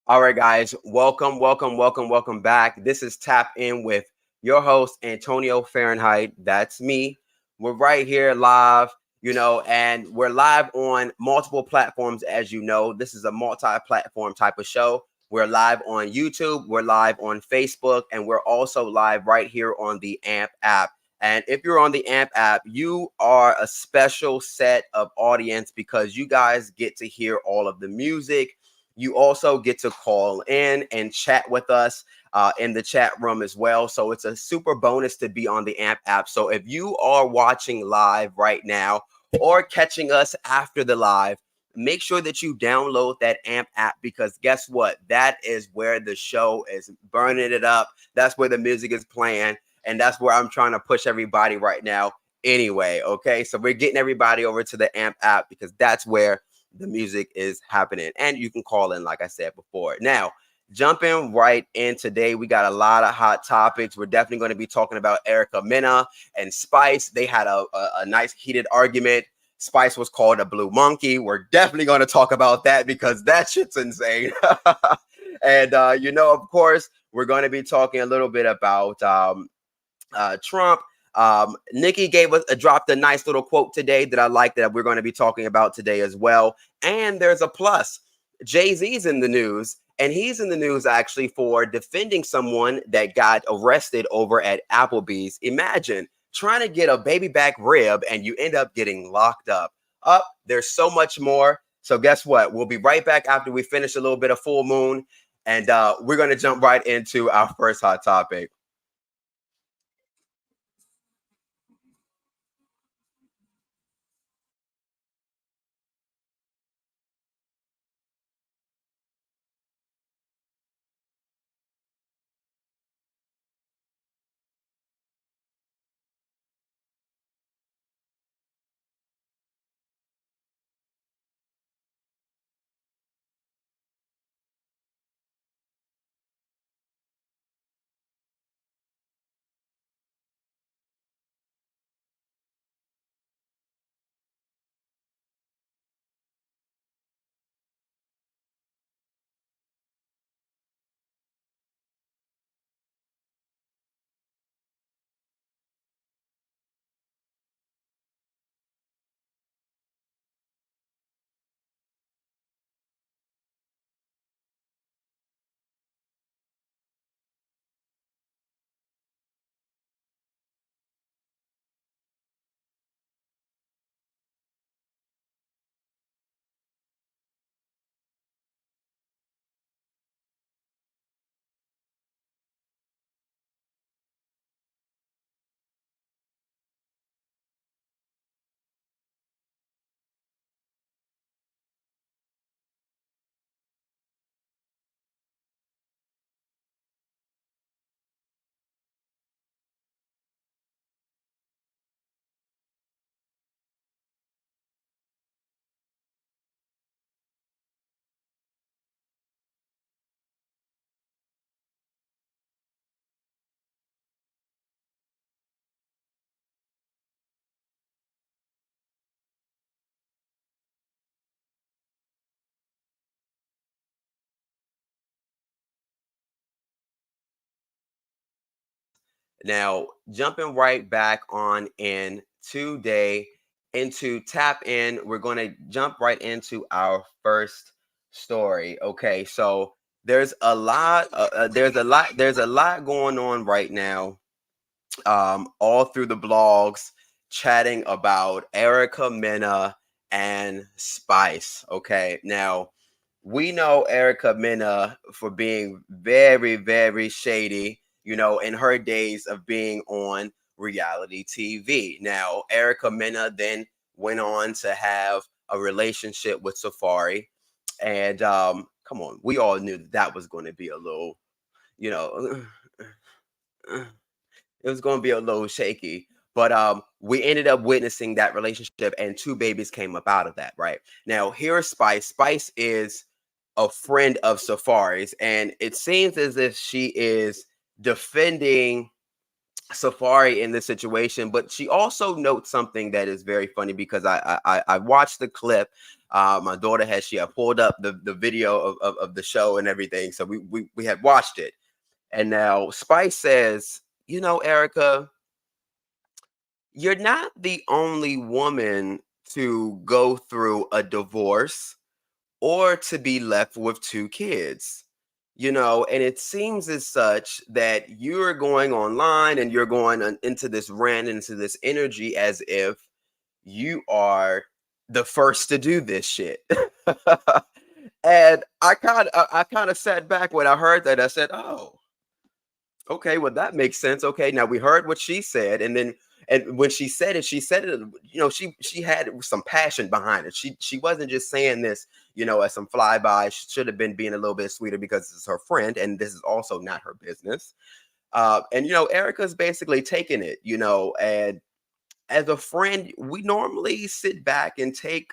All right, guys, welcome back. This is Tap In with your host, Antonio Fahrenheit. That's me. We're right here live, and we're live on multiple platforms, as you know. This is a multi platform type of show. We're live on YouTube, we're live on Facebook, and we're also live right here on the Amp app. And if you're on the Amp app, you are a special set of audience because you guys get to hear all of the music. You also get to call in and chat with us in the chat room as well. So it's a super bonus to be on the Amp app. So if you are watching live right now or catching us after the live, make sure that you download that Amp app, because guess what? That is where the show is burning it up. That's where the music is playing. And that's where I'm trying to push everybody right now anyway. Okay, so we're getting everybody over to the Amp app because that's where the music is happening, and you can call in like I said before. Now, jumping right in today, we got a lot of hot topics. We're definitely going to be talking about Erica Mena and Spice. They had a nice heated argument. Spice was called a blue monkey. We're definitely going to talk about that because that shit's insane. And of course, we're going to be talking a little bit about Trump. Nikki dropped a nice little quote today that I like, that we're going to be talking about today as well. And there's a plus. Jay-Z's in the news, and he's in the news actually for defending someone that got arrested over at Applebee's. Imagine trying to get a baby back rib and you end up getting locked up. There's so much more. So guess what? We'll be right back after we finish a little bit of Full Moon, and we're going to jump right into our first hot topic. Now, jumping right back on in today into Tap In, we're going to jump right into our first story. Okay, so there's a lot going on right now, all through the blogs, chatting about Erica Mena and Spice. Okay, now we know Erica Mena for being very, very shady, in her days of being on reality TV. Now, Erica Mena then went on to have a relationship with Safari. And come on, we all knew that was going to be a little, you know, it was going to be a little shaky. But we ended up witnessing that relationship, and two babies came up out of that. Right now, here's Spice. Spice is a friend of Safari's, and it seems as if she is defending Safari in this situation, but she also notes something that is very funny because I watched the clip. My daughter she had pulled up the video of the show and everything, so we had watched it, and now Spice says, you know, Erica, you're not the only woman to go through a divorce or to be left with two kids. You know, and it seems as such that you're going online and you're going into this rant, into this energy as if you are the first to do this shit. And I kind of sat back when I heard that. I said, "Oh, okay, well that makes sense. Okay, now we heard what she said, and then and when she said it, you know, she had some passion behind it. She wasn't just saying this, you know, as some flyby. She should have been being a little bit sweeter because it's her friend, and this is also not her business. And you know, Erica's basically taking it, you know, and as a friend, we normally sit back and take,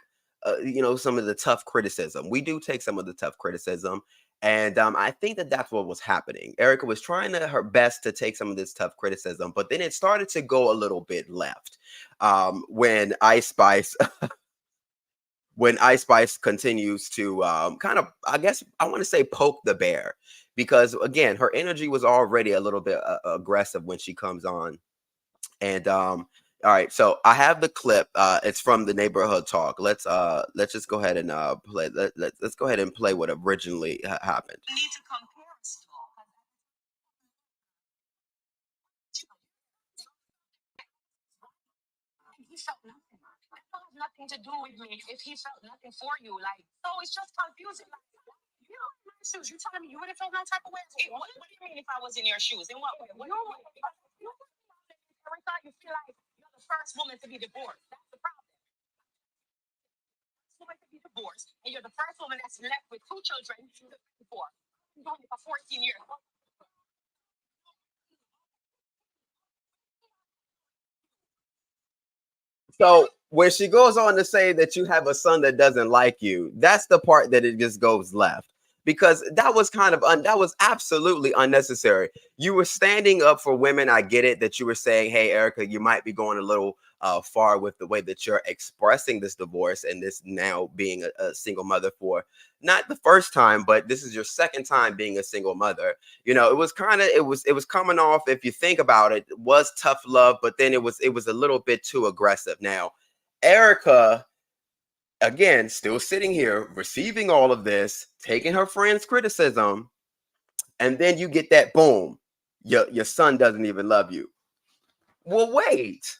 you know, some of the tough criticism. We do take some of the tough criticism, and I think that that's what was happening. Erica was trying her best to take some of this tough criticism, but then it started to go a little bit left when Ice Spice. When Ice Spice continues to kind of, I guess I want to say, poke the bear, because again, her energy was already a little bit aggressive when she comes on, and all right, so I have the clip. It's from the neighborhood talk. Let's just go ahead and play. Let's go ahead and play what originally happened. So when she goes on to say that you have a son that doesn't like you, that's the part that it just goes left, because that was kind of that was absolutely unnecessary. You were standing up for women. I get it that you were saying, "Hey, Erica, you might be going a little far with the way that you're expressing this divorce and this now being a single mother for not the first time, but this is your second time being a single mother." You know, it was kind of it was coming off, if you think about it, was tough love, but then it was a little bit too aggressive. Now Erica, again, still sitting here receiving all of this, taking her friend's criticism, and then you get that boom, your son doesn't even love you. Well, wait,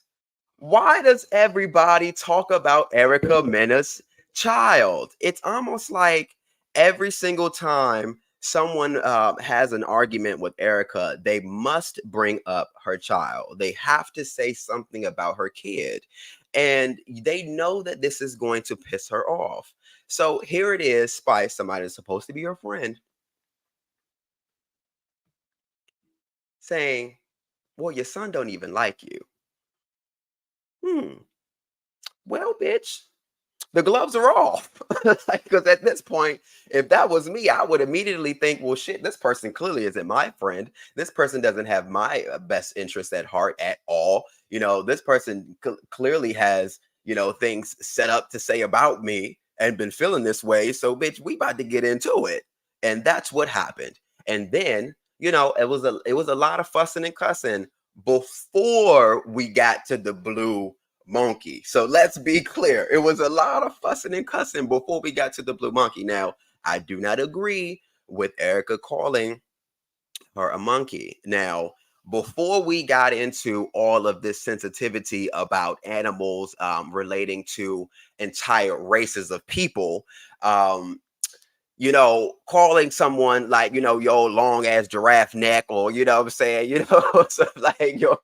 why does everybody talk about Erica Mena's child? It's almost like every single time someone has an argument with Erica, they must bring up her child. They have to say something about her kid. And they know that this is going to piss her off. So here it is, Spice, somebody that's supposed to be your friend, saying, well, your son don't even like you. Hmm. Well, bitch, the gloves are off. Because at this point, if that was me, I would immediately think, well, shit, this person clearly isn't my friend. This person doesn't have my best interest at heart at all. You know, this person clearly has, you know, things set up to say about me and been feeling this way. So, bitch, we about to get into it. And that's what happened. And then, you know, it was a lot of fussing and cussing before we got to the blue monkey. So let's be clear. It was a lot of fussing and cussing before we got to the blue monkey. Now, I do not agree with Erica calling her a monkey. Now, before we got into all of this sensitivity about animals relating to entire races of people, you know, calling someone like, you know, your long ass giraffe neck, or, you know what I'm saying, you know, so like your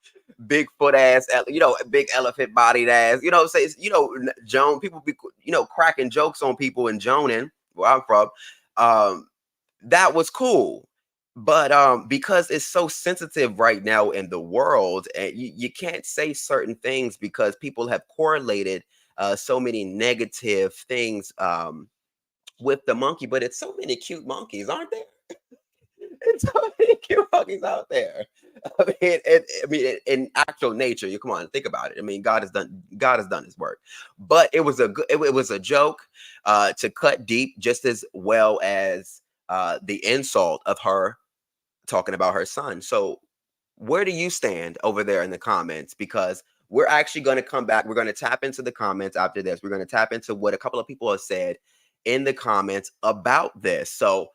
Bigfoot ass, you know, big elephant bodied ass, you know, say, you know, Joan, people be, you know, cracking jokes on people and joning where I'm from. Um, that was cool. But because it's so sensitive right now in the world, and you can't say certain things because people have correlated so many negative things with the monkey, but it's so many cute monkeys, aren't there? It's so many cute monkeys out there. In actual nature, you come on, think about it. I mean, God has done His work, but it was it was a joke to cut deep, just as well as the insult of her talking about her son. So, where do you stand over there in the comments? Because we're actually going to come back. We're going to tap into the comments after this. We're going to tap into what a couple of people have said in the comments about this. So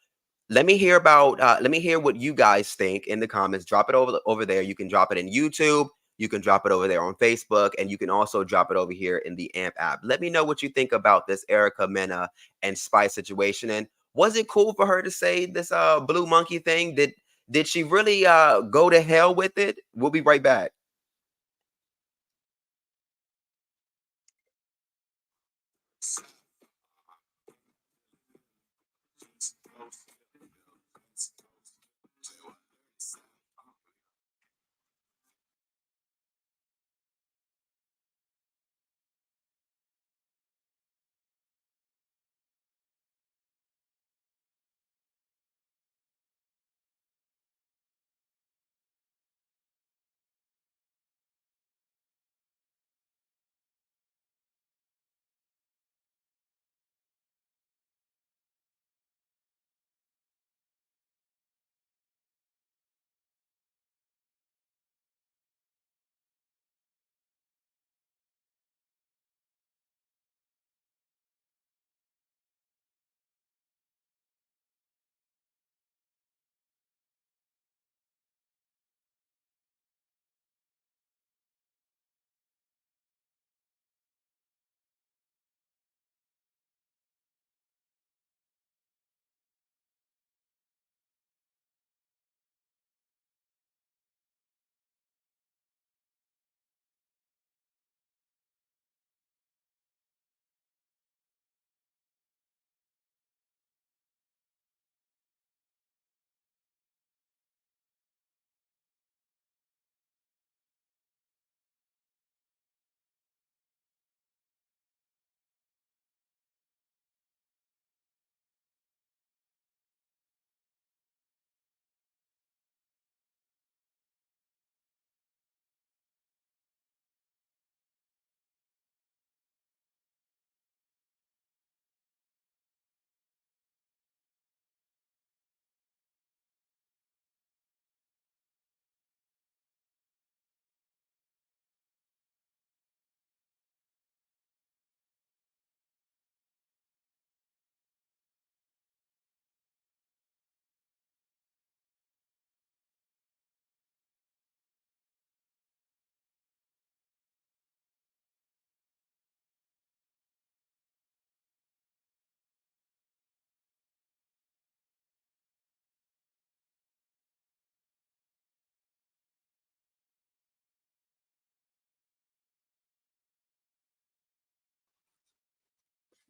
let me hear what you guys think in the comments. Drop it over there. You can drop it in YouTube, you can drop it over there on Facebook, and you can also drop it over here in the Amp app. Let me know what you think about this Erica Mena and Spice situation. And was it cool for her to say this blue monkey thing? Did she really go to hell with it? We'll be right back.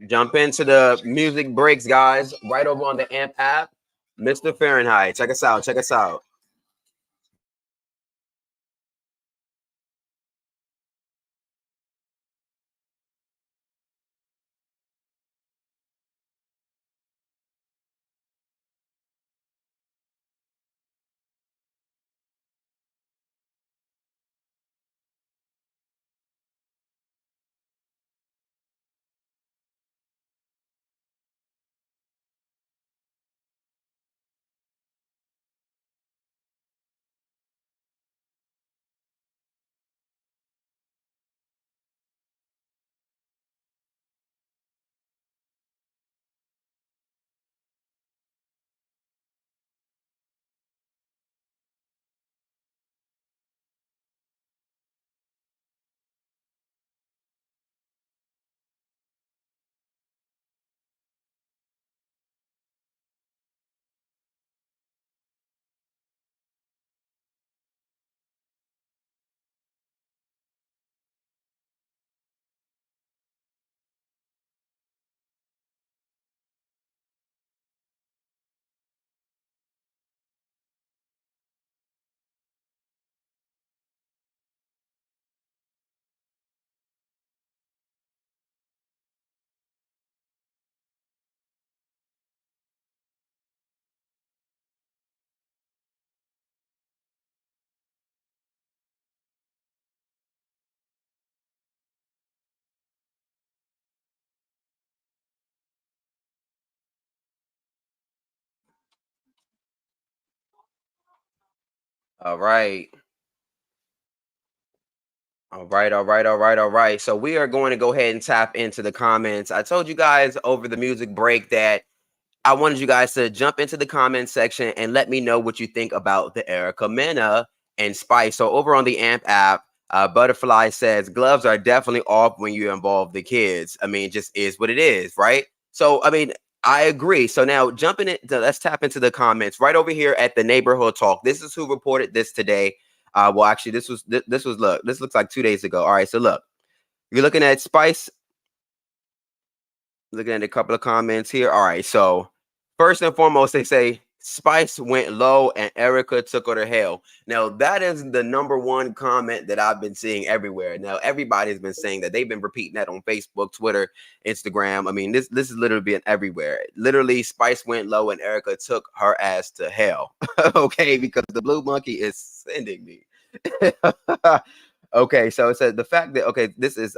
Jump into the music breaks, guys, right over on the Amp app. Mr. Fahrenheit, check us out. Check us out. All right. All right, all right, all right, all right. So we are going to go ahead and tap into the comments. I told you guys over the music break that I wanted you guys to jump into the comment section and let me know what you think about the Erica Mena and Spice. So over on the Amp app, Butterfly says gloves are definitely off when you involve the kids. I mean, it just is what it is, right? So I mean, I agree. So now jumping it, let's tap into the comments right over here at the neighborhood talk. This is who reported this today. Well, actually, this was look. This looks like 2 days ago. All right, so look, you're looking at Spice. Looking at a couple of comments here. All right, so first and foremost, they say Spice went low and Erica took her to hell. Now, that is the number one comment that I've been seeing everywhere. Now, everybody's been saying that. They've been repeating that on Facebook, Twitter, Instagram. I mean, this is literally been everywhere. Literally, Spice went low and Erica took her ass to hell. Okay, because the blue monkey is sending me. Okay, so it says the fact that this is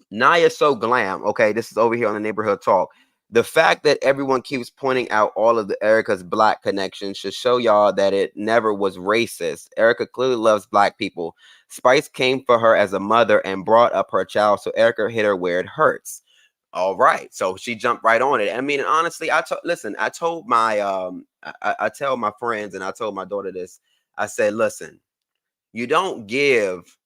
Naya so glam. Okay, this is over here on the neighborhood talk. The fact that everyone keeps pointing out all of the Erica's black connections should show y'all that it never was racist. Erica clearly loves black people. Spice came for her as a mother and brought up her child, so Erica hit her where it hurts. All right, so she jumped right on it. I mean, honestly, listen. I told my I tell my friends and I told my daughter this. I said, listen, you don't give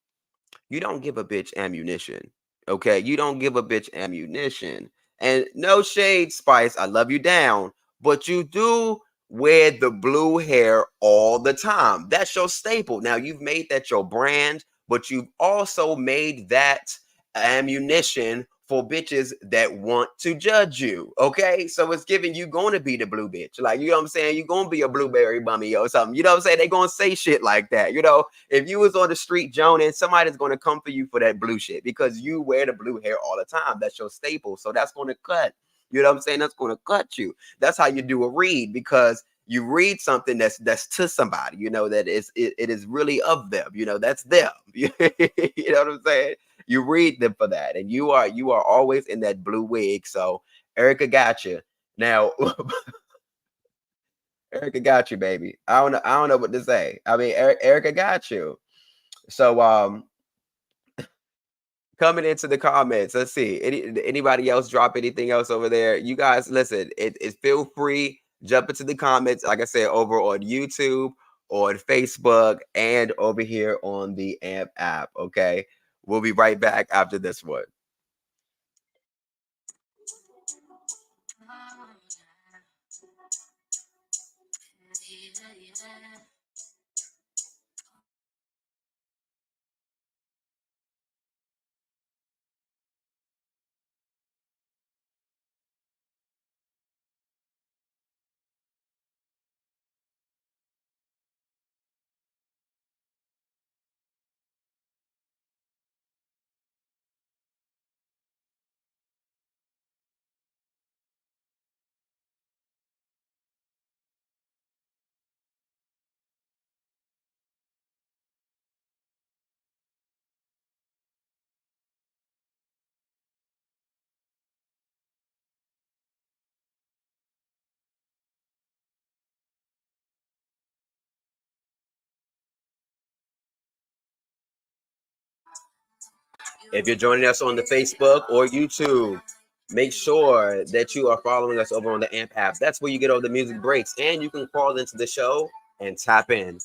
a bitch ammunition. Okay. You don't give a bitch ammunition. And no shade, Spice. I love you down. But you do wear the blue hair all the time. That's your staple. Now, you've made that your brand, but you've also made that ammunition for bitches that want to judge you. Okay. So it's giving you going to be the blue bitch. Like, you know what I'm saying? You're going to be a blueberry bummy or something. You know what I'm saying? They're going to say shit like that. You know, if you was on the street joning, somebody's going to come for you for that blue shit because you wear the blue hair all the time. That's your staple. So that's going to cut. You know what I'm saying? That's going to cut you. That's how you do a read, because you read something that's to somebody, you know, that it is really of them. You know, that's them. You know what I'm saying? You read them for that, and you are always in that blue wig. So Erica got you. Now, Erica got you, baby. I don't know what to say. I mean, Erica got you. So coming into the comments, let's see. Anybody else drop anything else over there? You guys, listen. It feel free. Jump into the comments. Like I said, over on YouTube, on Facebook, and over here on the Amp app. Okay, we'll be right back after this one. If you're joining us on the Facebook or YouTube, make sure that you are following us over on the Amp app. That's where you get all the music breaks, and you can call into the show and tap in.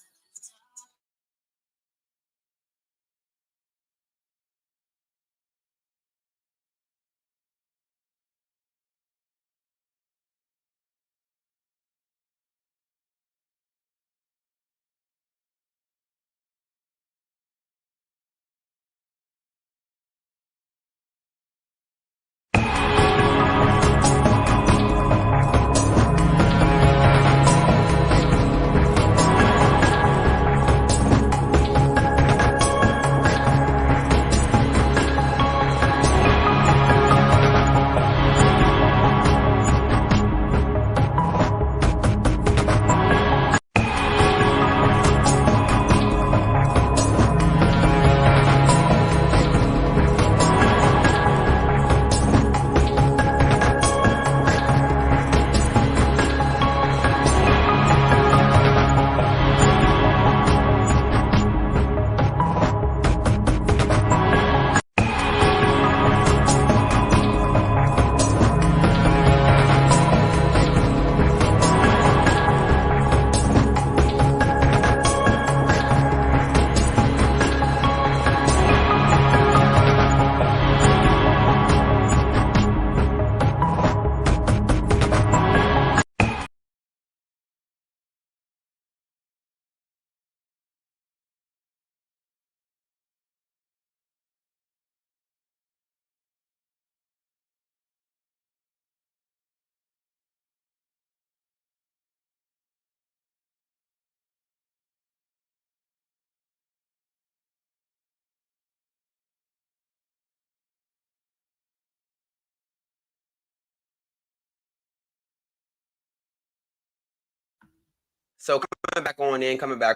So coming back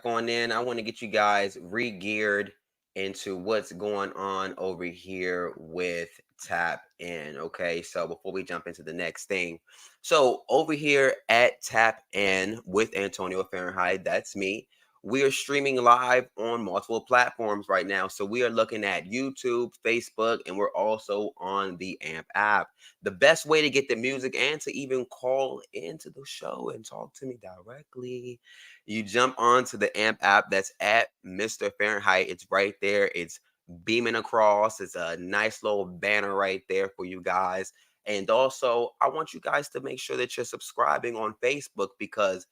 on in, I want to get you guys re-geared into what's going on over here with Tap In. Okay, so before we jump into the next thing, so over here at Tap In with Antonio Fahrenheit, that's me. We are streaming live on multiple platforms right now. So we are looking at YouTube, Facebook, and we're also on the Amp app. The best way to get the music and to even call into the show and talk to me directly, you jump onto the Amp app. That's at Mr. Fahrenheit. It's right there. It's beaming across. It's a nice little banner right there for you guys. And also, I want you guys to make sure that you're subscribing on Facebook because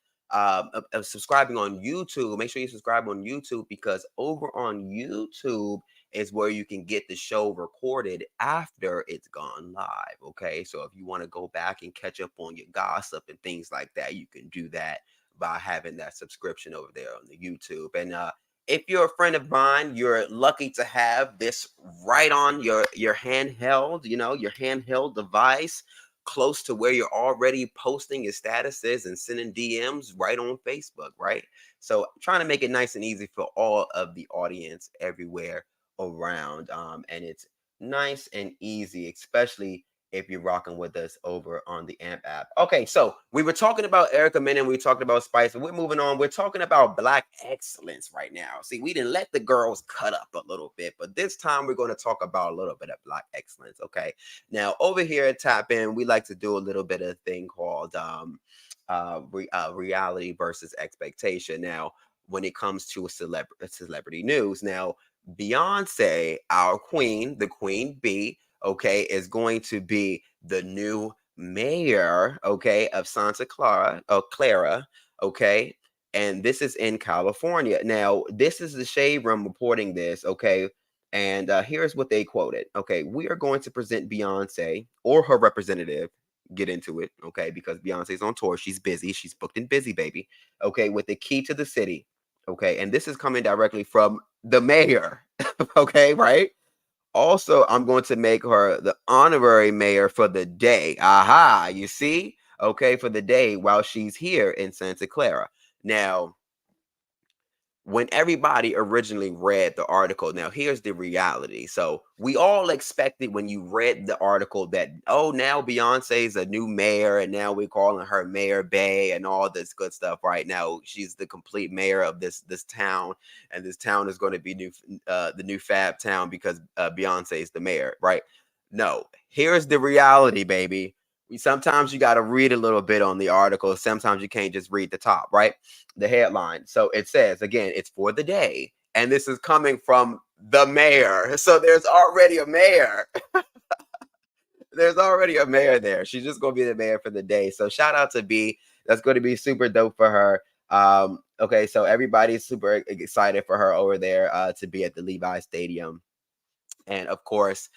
subscribing on YouTube. Make sure you subscribe on YouTube because over on YouTube is where you can get the show recorded after it's gone live. Okay, so if you want to go back and catch up on your gossip and things like that, you can do that by having that subscription over there on the YouTube. And if you're a friend of mine, you're lucky to have this right on your handheld, your handheld device close to where you're already posting your statuses and sending DMs right on Facebook, right? So I'm trying to make it nice and easy for all of the audience everywhere around. And it's nice and easy, especially if you're rocking with us over on the Amp app. Okay, so we were talking about Erica Menen, we talked about Spice, and we're moving on. We're talking about Black excellence right now. See, we didn't let the girls cut up a little bit, but this time we're going to talk about a little bit of Black excellence. Okay, now over here at Tap In, we like to do a little bit of thing called reality versus expectation. Now, when it comes to celebrity news, now Beyonce, our queen, the queen bee, okay, is going to be the new mayor, okay, of Santa Clara, Clara, okay, and this is in California. Now, this is the Shade Room reporting this, okay, and here's what they quoted. Okay, we are going to present Beyonce or her representative. Get into it, okay, because Beyonce's on tour. She's busy. She's booked and busy, baby. Okay, with the key to the city. Okay, and this is coming directly from the mayor. Okay, right? Also, I'm going to make her the honorary mayor for the day. Aha, you see? Okay, for the day while she's here in Santa Clara. Now, when everybody originally read the article, now here's the reality. So we all expected when you read the article that, oh, now Beyonce's a new mayor and now we're calling her Mayor Bay and all this good stuff. Right now, she's the complete mayor of this town, and this town is going to be the new fab town because Beyonce is the mayor, right? No, here's the reality, baby. Sometimes you got to read a little bit on the article. Sometimes you can't just read the top, right? The headline. So it says again, it's for the day, and this is coming from the mayor. So there's already a mayor. There's already a mayor there. She's just gonna be the mayor for the day. So shout out to B. That's going to be super dope for her. Okay, so everybody's super excited for her over there to be at the Levi Stadium. And of course,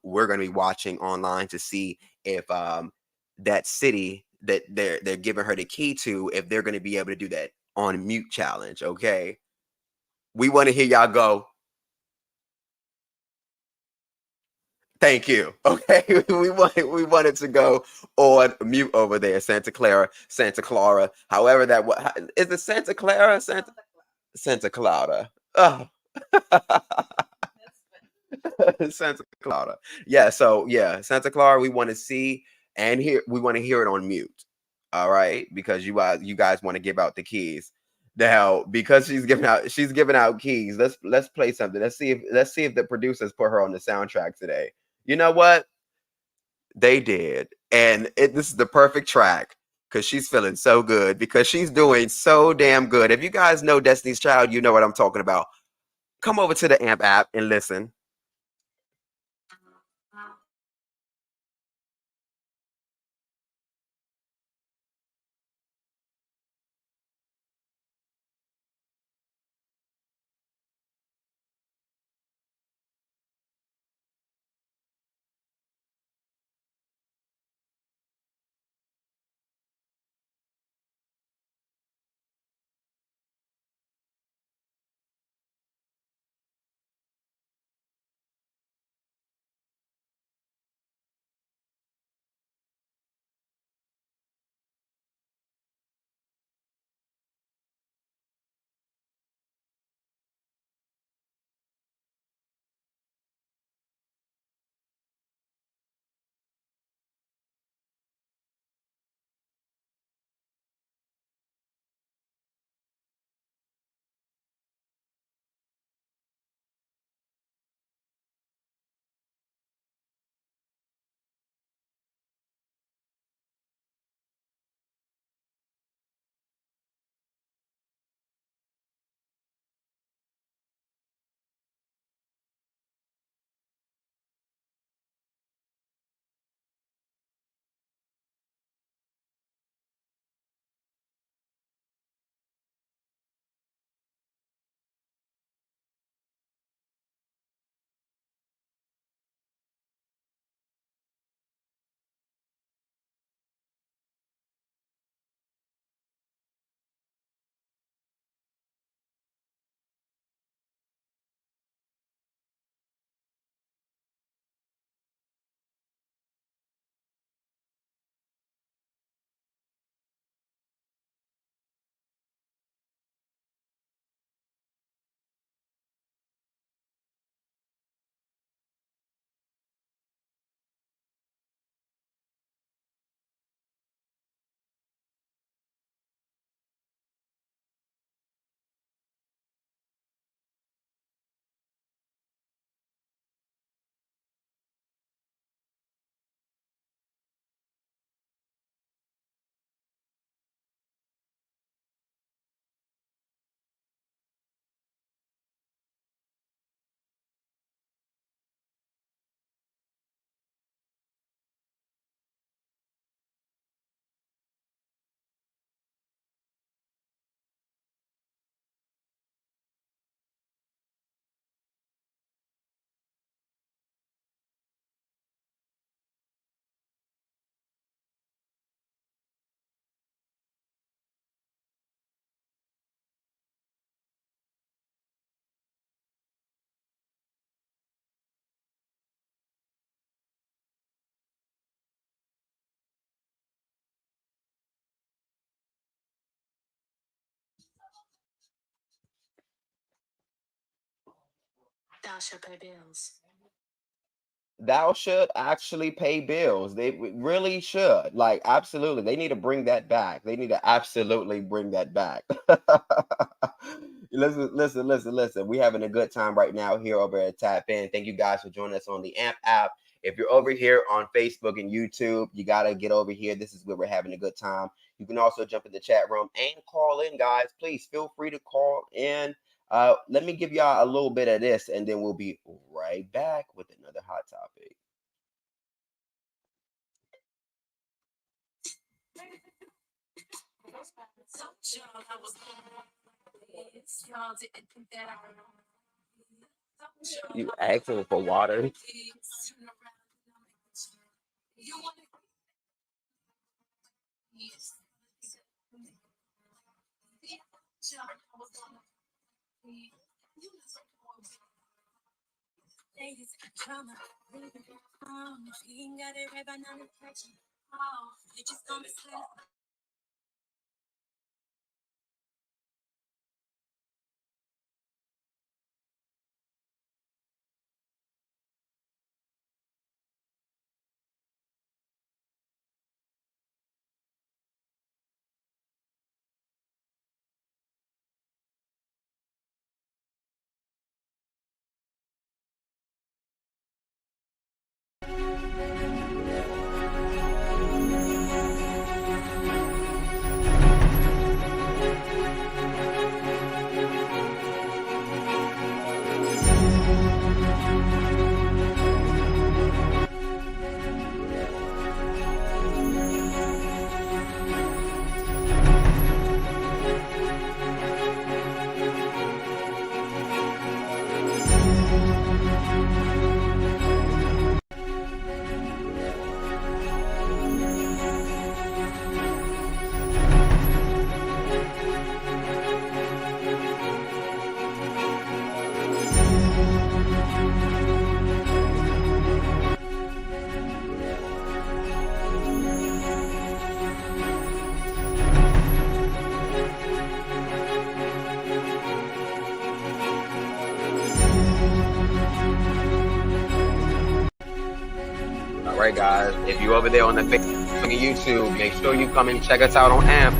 we're going to be watching online to see if that city that they're giving her the key to, if they're going to be able to do that on mute challenge. Okay, we want to hear y'all go. Thank you. Okay, we wanted to go on mute over there, Santa Clara. However, is it Santa Clara, Santa Clara. Oh. Santa Clara. Yeah, so yeah, Santa Clara, we want to see and hear, we want to hear it on mute. All right, because you guys want to give out the keys. Now, because she's giving out keys, let's play something. Let's see if the producers put her on the soundtrack today. You know what? They did. And this is the perfect track because she's feeling so good because she's doing so damn good. If you guys know Destiny's Child, you know what I'm talking about. Come over to the Amp app and listen. Thou should pay bills. Thou should actually pay bills. They really should. Like, absolutely. They need to bring that back. They need to absolutely bring that back. Listen, listen, listen, listen. We're having a good time right now here over at Tap In. Thank you guys for joining us on the Amp app. If you're over here on Facebook and YouTube, you got to get over here. This is where we're having a good time. You can also jump in the chat room and call in, guys. Please feel free to call in. Let me give y'all a little bit of this, and then we'll be right back with another hot topic. You asking for water? All right, guys. If you're over there on the Facebook and YouTube, make sure you come and check us out on Amp.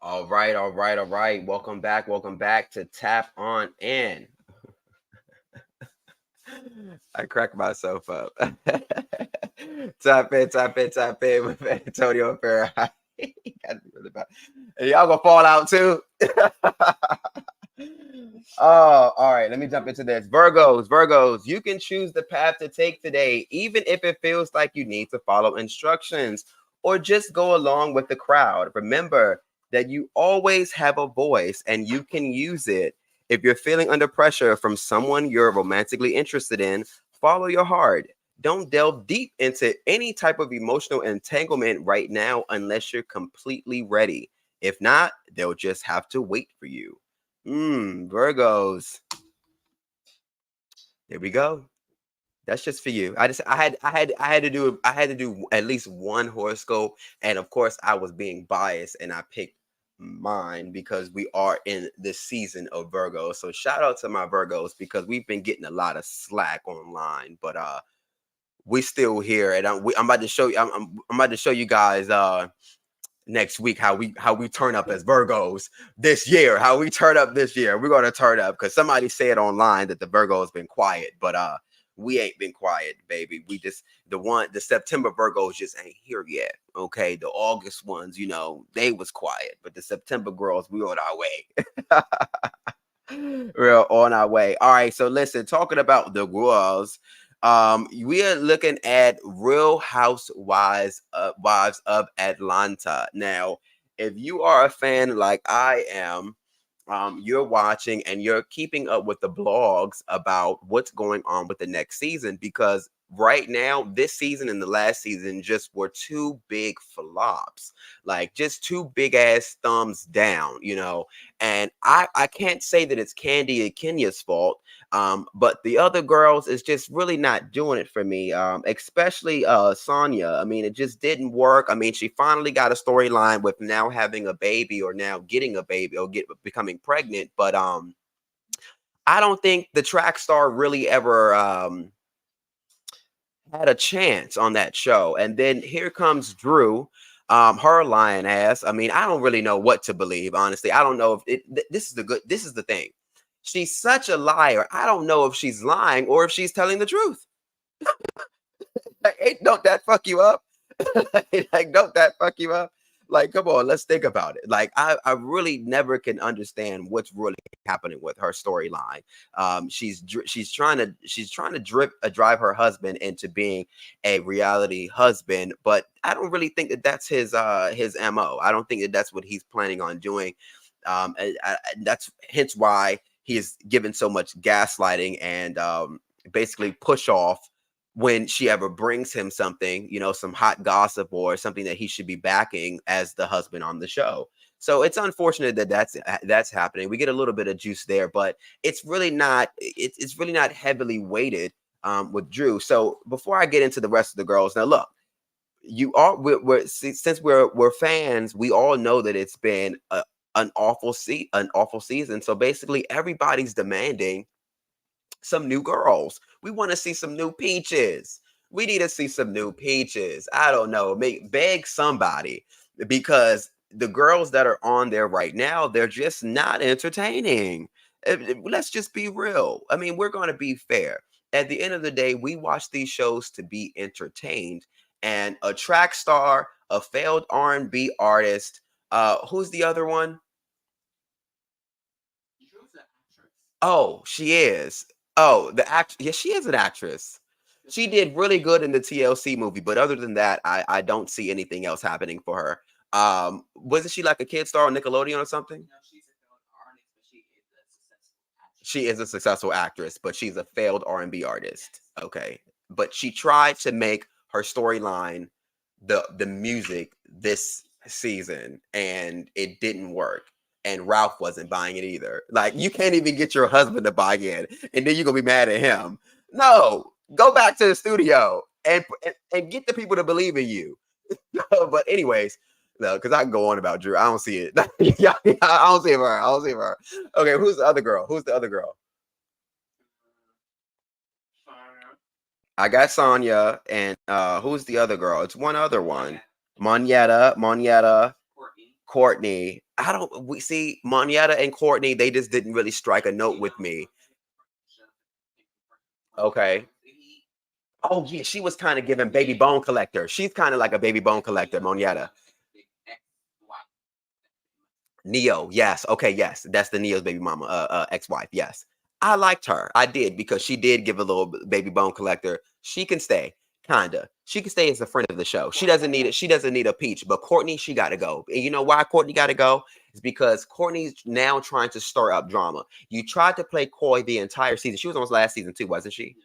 All right, all right, all right. Welcome back. Welcome back to Tap On In. I crack myself up. Tap in, tap in, tap in with Antonio Fahrenheit. And y'all gonna fall out too. Oh, all right. Let me jump into this. Virgos, you can choose the path to take today, even if it feels like you need to follow instructions or just go along with the crowd. Remember that you always have a voice and you can use it. If you're feeling under pressure from someone you're romantically interested in, follow your heart. Don't delve deep into any type of emotional entanglement right now unless you're completely ready. If not, they'll just have to wait for you. Virgos. There we go. That's just for you. I had to do at least one horoscope, and of course, I was being biased, and I picked mine because we are in the season of Virgo. So shout out to my Virgos because we've been getting a lot of slack online, but we still here, and I'm about to show you. I'm about to show you guys next week how we turn up as Virgos this year. How we turn up this year. We're gonna turn up because somebody said online that the Virgo has been quiet, but we ain't been quiet, baby. We just the September Virgos just ain't here yet. Okay, the August ones, you know, they was quiet, but the September girls, we on our way. We're on our way. All right. So listen, talking about the girls, we are looking at Real Housewives Wives of Atlanta. Now, if you are a fan like I am, you're watching and you're keeping up with the blogs about what's going on with the next season because right now, this season and the last season just were two big flops, like just two big ass thumbs down, you know. And I can't say that it's Candy and Kenya's fault. But the other girls is just really not doing it for me. Especially Sonya. I mean, it just didn't work. I mean, she finally got a storyline with now having a baby or now getting a baby or becoming pregnant. But I don't think the track star really ever had a chance on that show. And then here comes Drew, her lying ass. I mean, I don't really know what to believe, honestly. I don't know if this is the thing. She's such a liar. I don't know if she's lying or if she's telling the truth. Like, don't that fuck you up? Like, don't that fuck you up? Like, come on, let's think about it. Like, I really never can understand what's really happening with her storyline. She's trying to drive her husband into being a reality husband, but I don't really think that that's his mo. I don't think that that's what he's planning on doing. That's hence why he is given so much gaslighting and basically push off when she ever brings him something, you know, some hot gossip or something that he should be backing as the husband on the show. So it's unfortunate that that's happening. We get a little bit of juice there, but it's really not heavily weighted with Drew. So before I get into the rest of the girls, now look, since we're fans, we all know that it's been an awful season. So basically, everybody's demanding some new girls. We want to see some new peaches. We need to see some new peaches. I don't know. Beg somebody because the girls that are on there right now, they're just not entertaining. Let's just be real. I mean, we're going to be fair. At the end of the day, we watch these shows to be entertained. And a track star, a failed R&B artist, who's the other one? Oh, she is. Oh, the act. Yeah, she is an actress. She did really good in the TLC movie, but other than that, I don't see anything else happening for her. Wasn't she like a kid star on Nickelodeon or something? She is a successful actress, but she's a failed R&B artist. Okay. But she tried to make her storyline the music this season and it didn't work. And Ralph wasn't buying it either. Like you can't even get your husband to buy in and then you're going to be mad at him. No, go back to the studio and get the people to believe in you. But anyways, no, because I can go on about Drew. I don't see it. Yeah, I don't see it for her. I don't see it for her. Okay, who's the other girl? Who's the other girl? I got Sonya, and who's the other girl? It's one other one. Monietta, Courtney. I don't. We see Monietta and Courtney. They just didn't really strike a note with me. Okay. Oh yeah, she was kind of giving baby bone collector. She's kind of like a baby bone collector, Monietta. Neo, yes. Okay, yes. That's the Neo's baby mama, ex-wife. Yes. I liked her. I did because she did give a little baby bone collector. She can stay, kinda. She can stay as a friend of the show. She doesn't need it. She doesn't need a peach. But Courtney, she gotta go. And you know why Courtney gotta go? It's because Courtney's now trying to stir up drama. You tried to play coy the entire season. She was on last season too, wasn't she?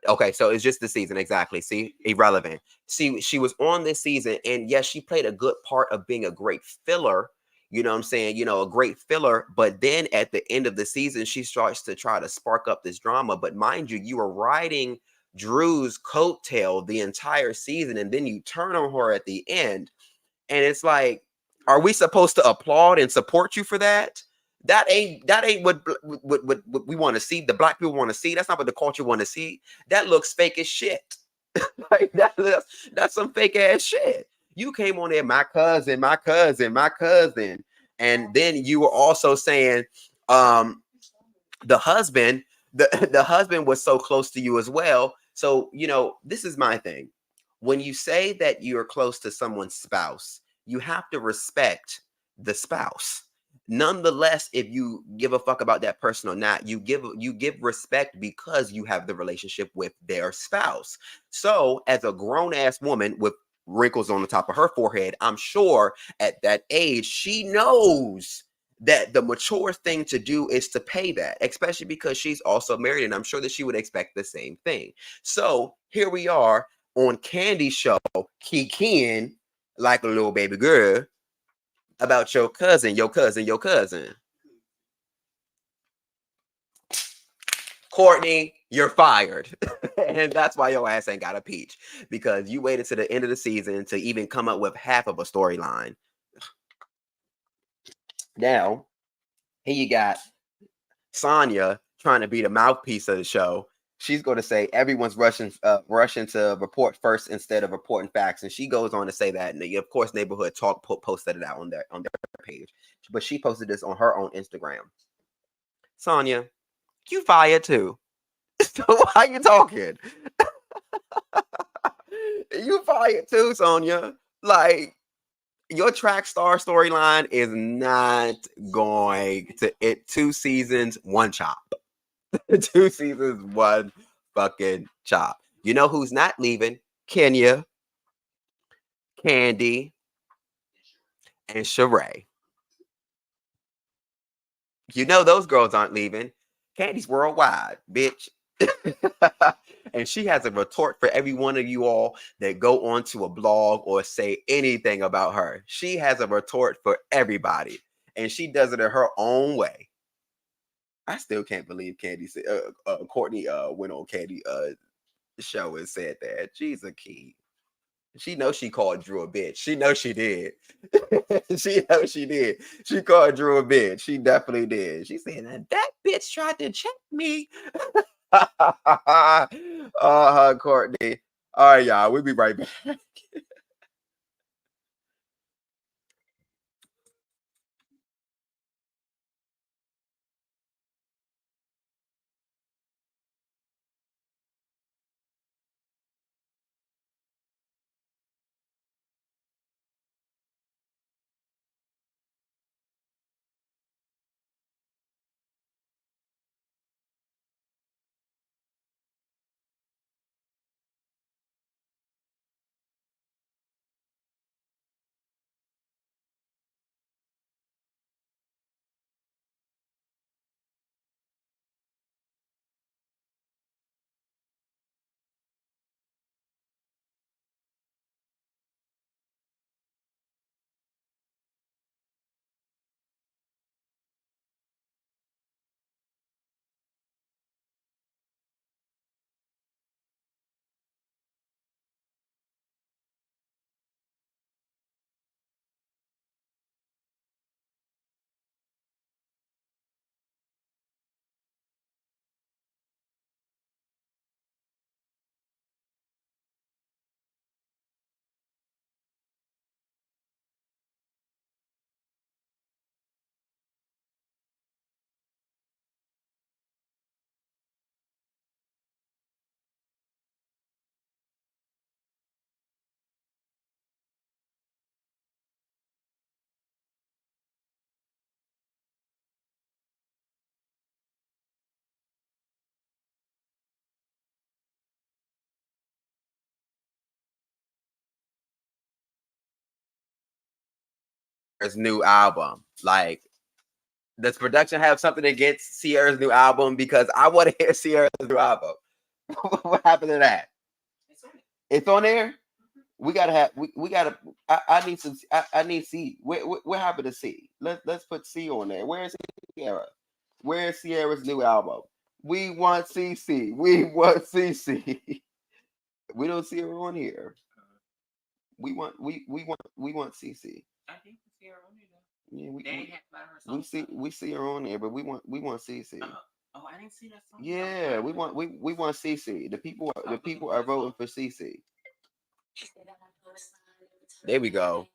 Okay, so it's just the season, exactly. See, irrelevant. See, she was on this season, and yes, she played a good part of being a great filler you know what I'm saying, you know, a great filler. But then at the end of the season, she starts to try to spark up this drama. But mind you, you were riding Drew's coattail the entire season, and then you turn on her at the end. And it's like, are we supposed to applaud and support you for that? That ain't what we want to see. The black people want to see. That's not what the culture want to see. That looks fake as shit. Like that's some fake ass shit. You came on there, my cousin, my cousin, my cousin, and then you were also saying, the husband, the husband was so close to you as well. So you know, this is my thing. When you say that you're close to someone's spouse, you have to respect the spouse. Nonetheless, if you give a fuck about that person or not, you give respect because you have the relationship with their spouse. So, as a grown ass woman with wrinkles on the top of her forehead, I'm sure at that age she knows that the mature thing to do is to pay that, especially because she's also married, and I'm sure that she would expect the same thing. So here we are on Candy's show, kikiing like a little baby girl about your cousin, your cousin, your cousin. Courtney, you're fired. And that's why your ass ain't got a peach, because you waited to the end of the season to even come up with half of a storyline. Now, here you got Sonya trying to be the mouthpiece of the show. She's going to say everyone's rushing to report first instead of reporting facts, and she goes on to say that. And of course, Neighborhood Talk posted it out on their page, but she posted this on her own Instagram. Sonya, you fired too. So why you talking? You fired too, Sonya. Like, your track star storyline is not going to it. 2 seasons, 1 chop. 2 seasons, 1 fucking chop. You know who's not leaving? Kenya, Candy, and Sheree. You know those girls aren't leaving. Candy's worldwide, bitch. And she has a retort for every one of you all that go onto a blog or say anything about her. She has a retort for everybody, and she does it in her own way. I still can't believe Courtney went on Candy show and said that. She's a key. She knows she called Drew a bitch. She knows she did. She knows she did. She called Drew a bitch. She definitely did. She said that bitch tried to check me. Courtney. All right, y'all. We'll be right back. Sierra's new album. Like, does production have something against Sierra's new album? Because I want to hear Sierra's new album. What happened to that? It's on there. We gotta have. We gotta. I need some. I need C. What happened to C? Let's put C on there. Where's Sierra? Where's Sierra's new album? We want CC. We want CC. We don't see her on here. We want CC. I think we see her on here though. Yeah, we see her on there, but we want CC. Oh, I didn't see that song. Yeah, we want CC. The people are voting for CC. There we go.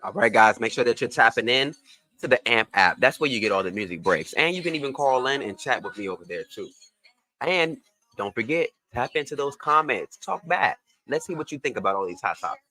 All right, guys, make sure that you're tapping in to the Amp app. That's where you get all the music breaks. And you can even call in and chat with me over there, too. And don't forget, tap into those comments. Talk back. Let's see what you think about all these hot topics.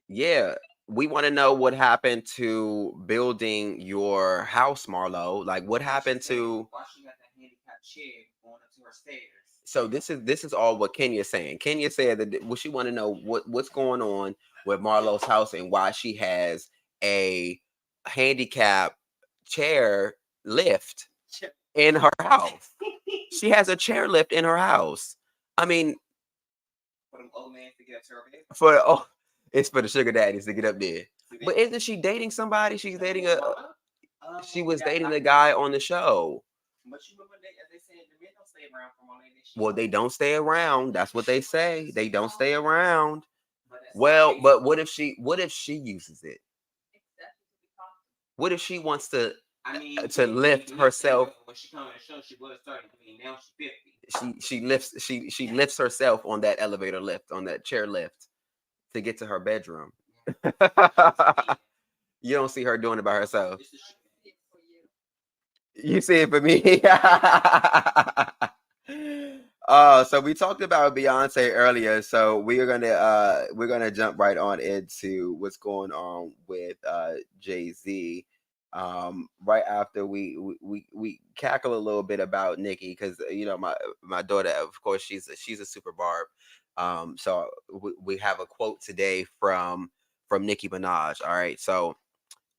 Yeah, we want to know what happened to building your house, Marlo. Like, what happened to? So this is all what Kenya's saying. Kenya said that she want to know what's going on with Marlo's house and why she has a handicap chair lift in her house. She has a chair lift in her house. I mean, it's for the sugar daddies to get up there. But isn't she dating somebody? She's dating a. She was dating a guy on the show. Well, they don't stay around. That's what they say. They don't stay around. Well, but what if she uses it? What if she wants to lift herself? When she comes to the show, she was 30. I mean, now she's 50. She lifts herself on that elevator lift, on that chair lift to get to her bedroom. You don't see her doing it by herself. You see it for me. So we talked about Beyonce earlier, so we're gonna jump right on into what's going on with Jay-Z. Right after we cackle a little bit about Nicki, because you know my daughter, of course, she's a super barb. So we have a quote today from Nicki Minaj. All right, so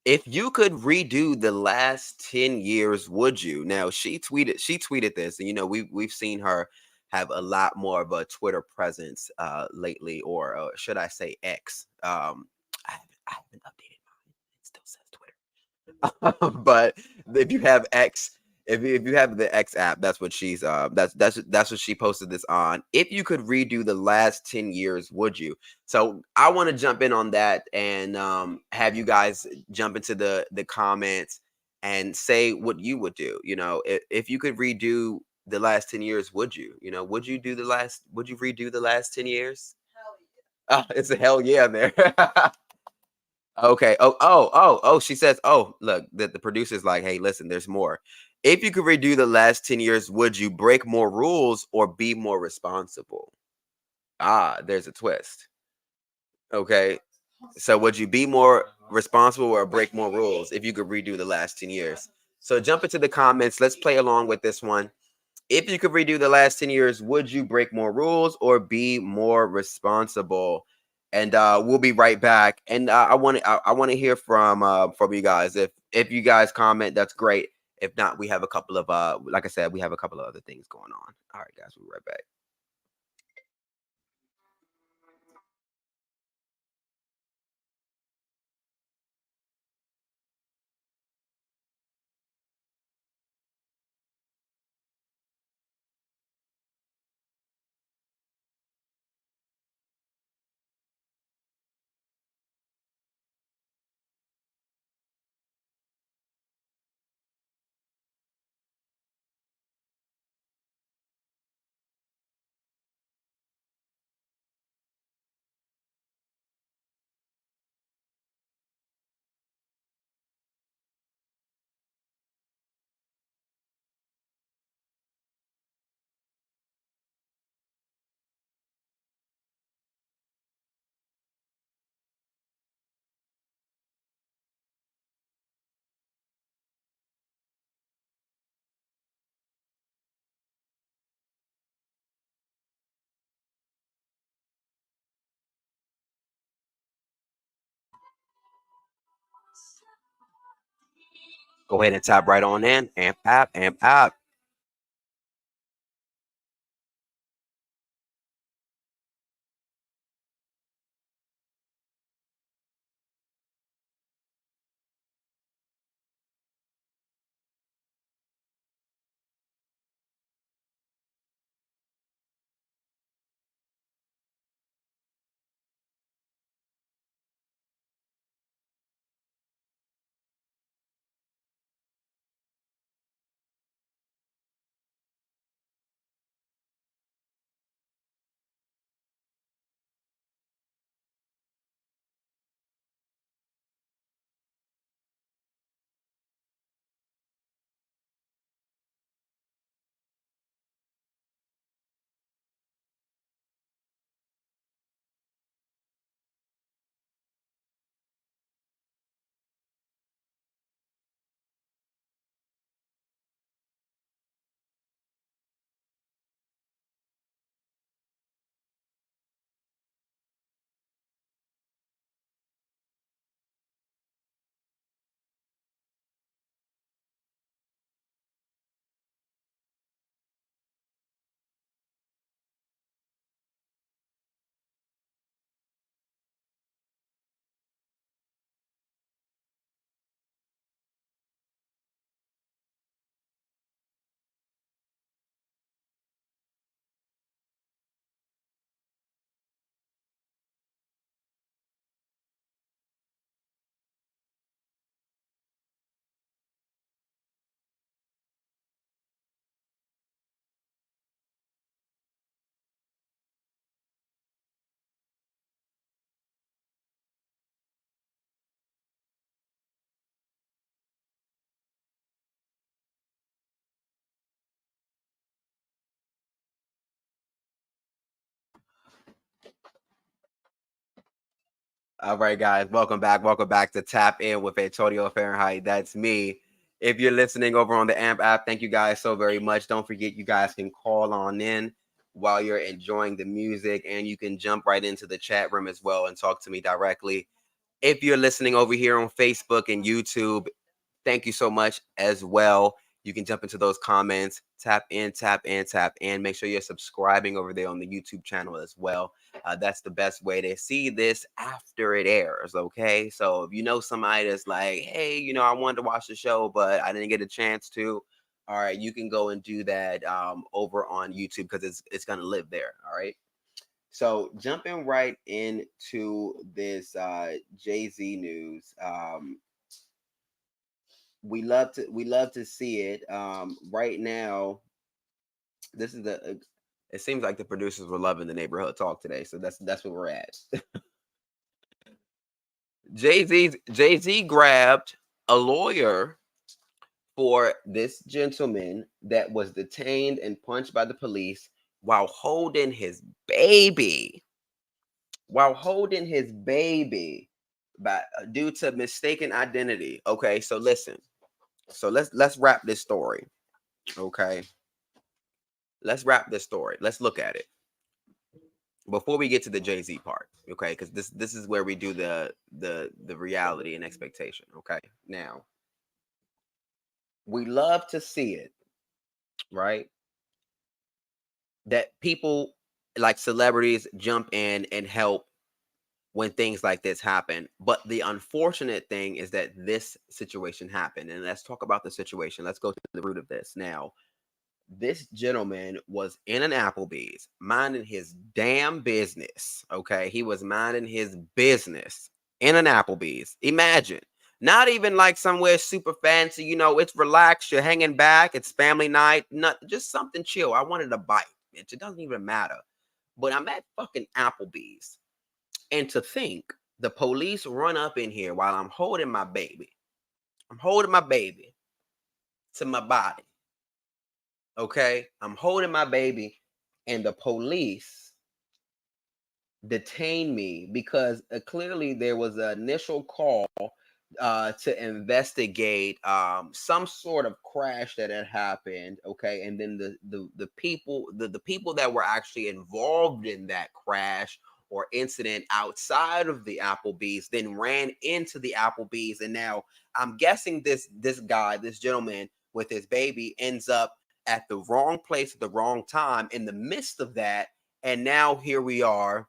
if you could redo the last 10 years, would you? Now she tweeted this, and you know we've seen her have a lot more of a Twitter presence lately, or should I say X. I haven't updated mine. It still says Twitter. But if you have X, if you have the X app, that's what that's what she posted this on. If you could redo the last 10 years, would you? So I want to jump in on that and have you guys jump into the comments and say what you would do. You know, if you could redo the last 10 years, would you? You know, would you redo the last 10 years? It's a hell yeah there. Okay. Oh. She says, "Oh, look, the producer's like, hey, listen, there's more. If you could redo the last 10 years, would you break more rules or be more responsible?" Ah, there's a twist. Okay. So would you be more responsible or break more rules if you could redo the last 10 years? So jump into the comments. Let's play along with this one. If you could redo the last 10 years, would you break more rules or be more responsible? And we'll be right back. And I want to hear from you guys. If you guys comment, that's great. If not, we have a couple of like I said, we have a couple of other things going on. All right, guys, we'll be right back. Go ahead and tap right on in. Amp app, amp app. All right, guys, welcome back. Welcome back to Tap In with Antonio Fahrenheit. That's me. If you're listening over on the Amp app, thank you guys so very much. Don't forget, you guys can call on in while you're enjoying the music, and you can jump right into the chat room as well and talk to me directly. If you're listening over here on Facebook and YouTube, thank you so much as well. You can jump into those comments, tap in, tap in, tap in. Make sure you're subscribing over there on the YouTube channel as well. That's the best way to see this after it airs. Okay. So if you know somebody that's like, hey, I wanted to watch the show, but I didn't get a chance to. All right. You can go and do that over on YouTube because it's going to live there. All right. So jumping right into this Jay-Z news. We love to see it. Right now, this is the. It seems like the producers were loving the neighborhood talk today, so that's where we're at. Jay Z grabbed a lawyer for this gentleman that was detained and punched by the police while holding his baby. While holding his baby, due to mistaken identity. Okay, so listen. So let's wrap this story. Okay, let's wrap this story. Let's look at it before we get to the Jay-Z part, okay? Because this is where we do the reality and expectation. Okay, now we love to see it, right? That people like celebrities jump in and help when things like this happen. But the unfortunate thing is that this situation happened, and let's talk about the situation. Let's go to the root of this now. This gentleman was in an Applebee's minding his damn business. Okay. He was minding his business in an Applebee's. Imagine. Not even like somewhere super fancy, it's relaxed, you're hanging back, it's family night, not just something chill. I wanted a bite. It doesn't even matter. But I'm at fucking Applebee's. And to think the police run up in here while I'm holding my baby. I'm holding my baby to my body. Okay, I'm holding my baby, and the police detained me because clearly there was an initial call to investigate some sort of crash that had happened. Okay, and then the people that were actually involved in that crash or incident outside of the Applebee's then ran into the Applebee's, and now I'm guessing this guy, this gentleman with his baby, ends up at the wrong place at the wrong time in the midst of that. And now here we are.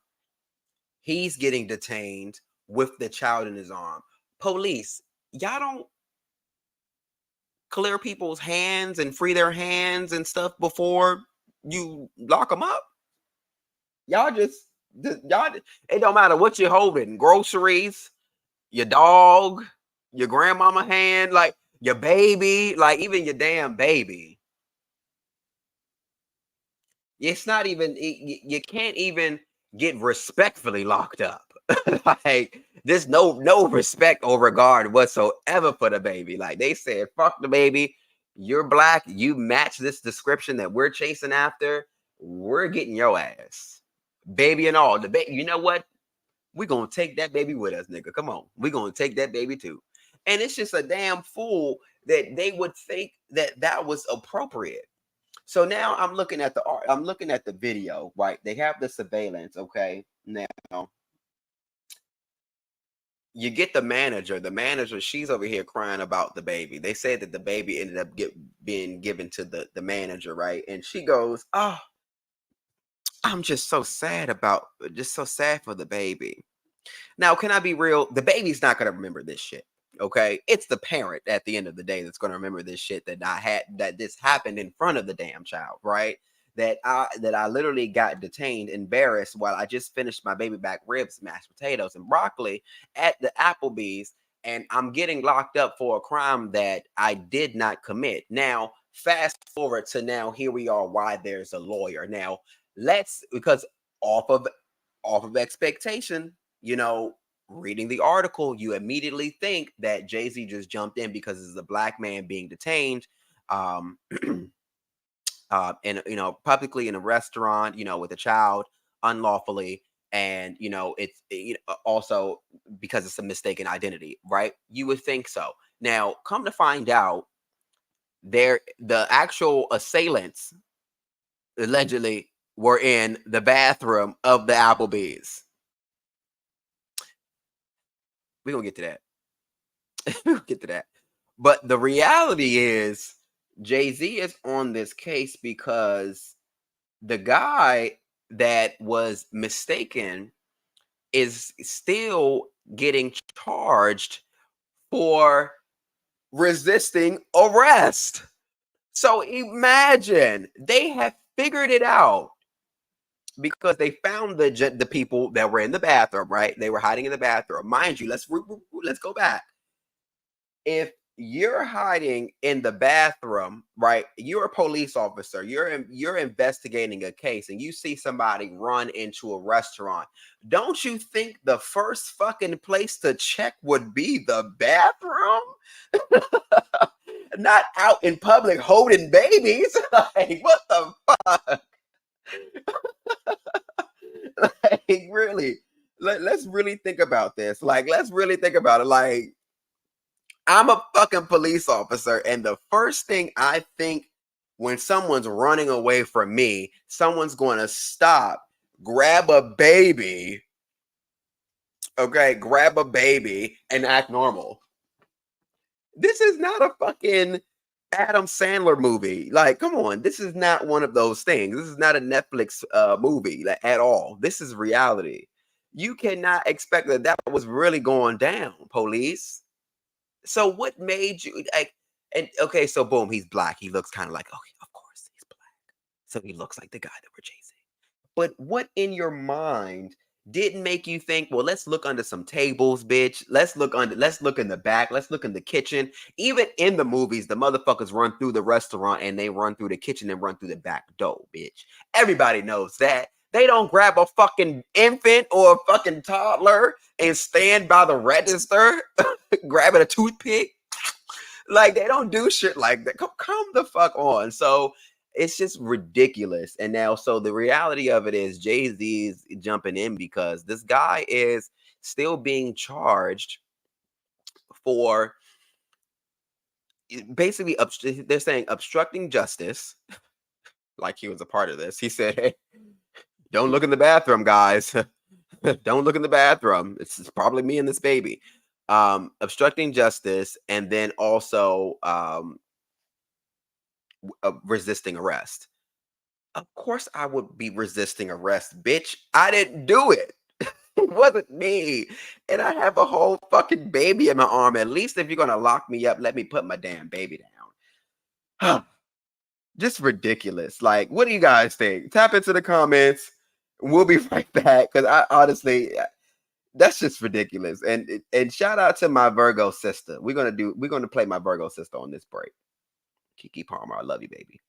He's getting detained with the child in his arm. Police, y'all don't clear people's hands and free their hands and stuff before you lock them up. Y'all it don't matter what you're holding, groceries, your dog, your grandmama hand, like your baby, like even your damn baby. It's not even you can't even get respectfully locked up. Like there's no respect or regard whatsoever for the baby. Like they said, fuck the baby. You're black. You match this description that we're chasing after. We're getting your ass, baby and all. The baby. You know what? We're gonna take that baby with us, nigga. Come on, we're gonna take that baby too. And it's just a damn fool that they would think that was appropriate. So now I'm looking at the video, right? They have the surveillance, okay? Now you get the manager. The manager, she's over here crying about the baby. They said that the baby ended up being given to the manager, right? And she goes, "Oh, I'm just so sad for the baby." Now, can I be real? The baby's not going to remember this shit. Okay. It's the parent at the end of the day that's going to remember this shit that this happened in front of the damn child, right? That I literally got detained, embarrassed while I just finished my baby back ribs, mashed potatoes, and broccoli at the Applebee's, and I'm getting locked up for a crime that I did not commit. Now, fast forward to now, here we are. Why there's a lawyer now? Because off of expectation, reading the article, you immediately think that Jay-Z just jumped in because it's a black man being detained, and publicly in a restaurant, with a child unlawfully, and it's also because it's a mistaken identity, right? You would think so. Now, come to find out, the actual assailants allegedly were in the bathroom of the Applebee's. We're gonna get to that. We'll get to that. But the reality is, Jay-Z is on this case because the guy that was mistaken is still getting charged for resisting arrest. So imagine they have figured it out because they found the people that were in the bathroom, right? They were hiding in the bathroom. Mind you, let's go back. If you're hiding in the bathroom, right? You're a police officer. You're investigating a case, and you see somebody run into a restaurant. Don't you think the first fucking place to check would be the bathroom? Not out in public holding babies. Like, what the fuck? Like, really? Let's really think about this. Like, let's really think about it. Like, I'm a fucking police officer, and the first thing I think when someone's running away from me, someone's going to stop, grab a baby, okay, grab a baby, and act normal. This is not a fucking Adam Sandler movie. Like, come on, this is not one of those things. This is not a Netflix movie, like, at all. This is reality. You cannot expect that was really going down, police. So what made you like? And okay, so boom, he's black. He looks kind of like, okay, of course he's black. So he looks like the guy that we're chasing. But what in your mind didn't make you think, well, let's look under some tables, bitch. Let's look in the back. Let's look in the kitchen. Even in the movies, the motherfuckers run through the restaurant and they run through the kitchen and run through the back door, bitch. Everybody knows that. They don't grab a fucking infant or a fucking toddler and stand by the register grabbing a toothpick. Like, they don't do shit like that. Come the fuck on. So it's just ridiculous. And now, so the reality of it is Jay-Z is jumping in because this guy is still being charged for basically they're saying obstructing justice, like he was a part of this. He said, hey, don't look in the bathroom, guys. Don't look in the bathroom. It's probably me and this baby. Obstructing justice, and then also resisting arrest. Of course, I would be resisting arrest, bitch. I didn't do it. It wasn't me. And I have a whole fucking baby in my arm. At least if you're going to lock me up, let me put my damn baby down. Just ridiculous. Like, what do you guys think? Tap into the comments. We'll be right back because I honestly, that's just ridiculous. And shout out to my Virgo sister. We're gonna play my Virgo sister on this break. Kiki Palmer, I love you, baby.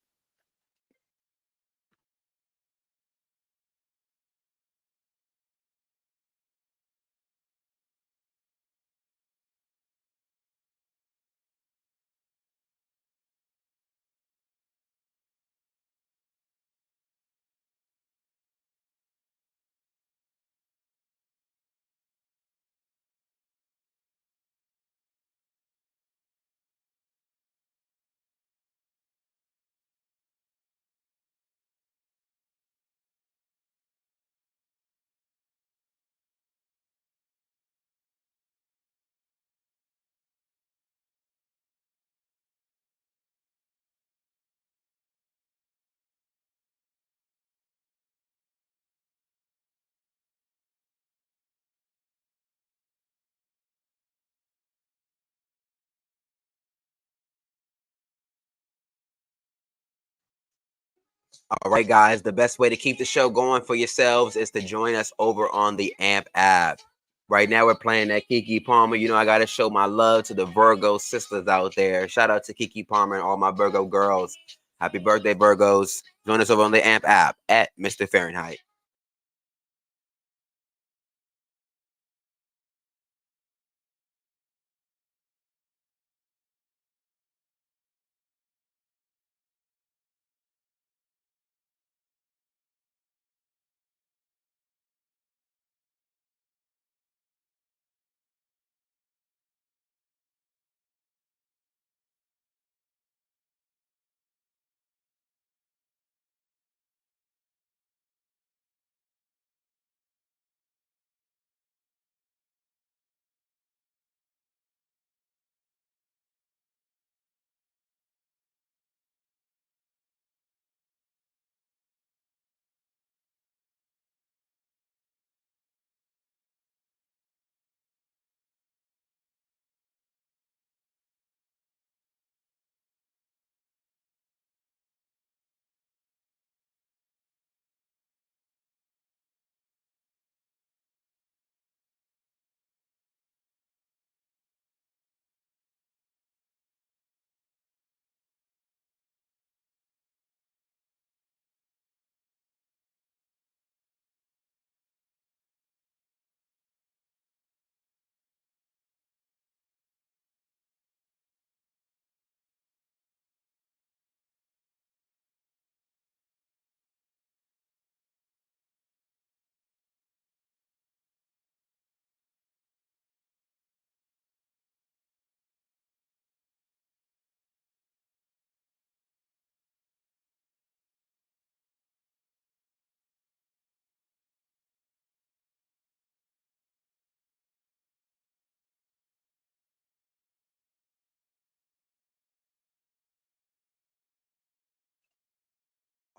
All right, guys. The best way to keep the show going for yourselves is to join us over on the Amp app. Right now, we're playing that Kiki Palmer. You know, I got to show my love to the Virgo sisters out there. Shout out to Kiki Palmer and all my Virgo girls. Happy birthday, Virgos. Join us over on the Amp app at Mr. Fahrenheit.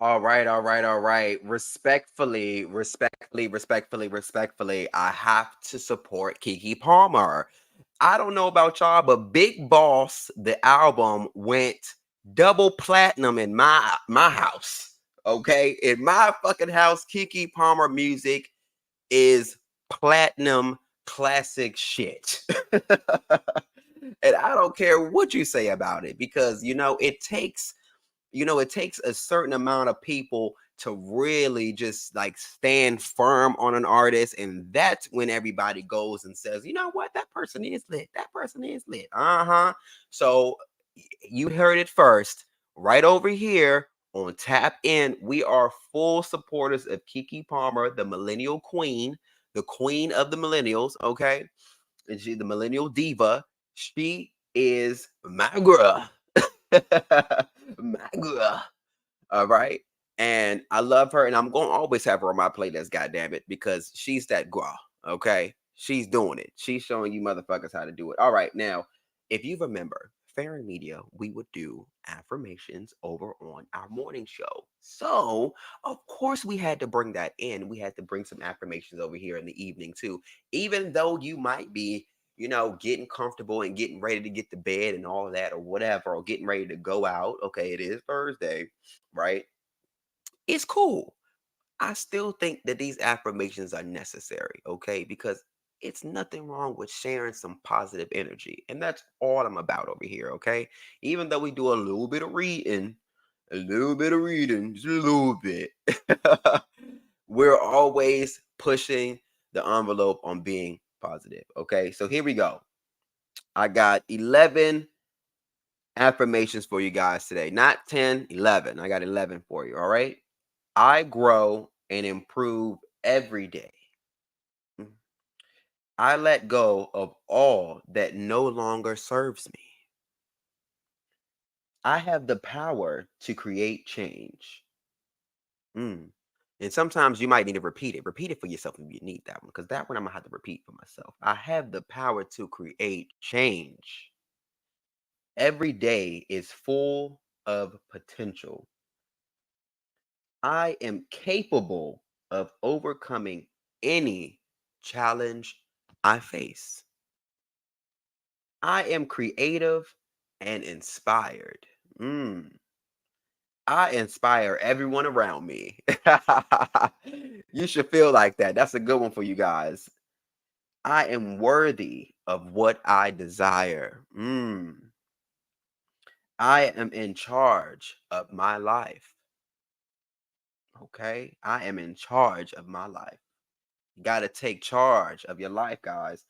All right, all right, all right. Respectfully, I have to support Kiki Palmer. I don't know about y'all, but Big Boss, the album, went double platinum in my house. Okay, in my fucking house, Kiki Palmer music is platinum classic shit. And I don't care what you say about it because it takes a certain amount of people to really just like stand firm on an artist, and that's when everybody goes and says, you know what, that person is lit, that person is lit. So you heard it first right over here on Tap In. We are full supporters of Kiki Palmer, the millennial queen, the queen of the millennials. Okay, and she's the millennial diva. She is my girl. My girl. All right. And I love her, and I'm gonna always have her on my playlist, goddamn it, because she's that girl. Okay. She's doing it. She's showing you motherfuckers how to do it. All right. Now, if you remember, Fahrenmedia, we would do affirmations over on our morning show. So, of course, we had to bring that in. We had to bring some affirmations over here in the evening, too. Even though you might be getting comfortable and getting ready to get to bed and all of that or whatever, or getting ready to go out. Okay, it is Thursday, right? It's cool. I still think that these affirmations are necessary, okay? Because it's nothing wrong with sharing some positive energy. And that's all I'm about over here, okay? Even though we do just a little bit, we're always pushing the envelope on being positive, okay? So here we go. I got 11 affirmations for you guys today. Not 10, 11. I got 11 for you, all right? I grow and improve every day. Mm. I let go of all that no longer serves me. I have the power to create change. Mm. And sometimes you might need to repeat it. Repeat it for yourself if you need that one, because that one I'm going to have to repeat for myself. I have the power to create change. Every day is full of potential. I am capable of overcoming any challenge I face. I am creative and inspired. Mm. I inspire everyone around me. You should feel like that. That's a good one for you guys. I am worthy of what I desire. I am in charge of my life. Okay. I am in charge of my life. You got to take charge of your life, guys.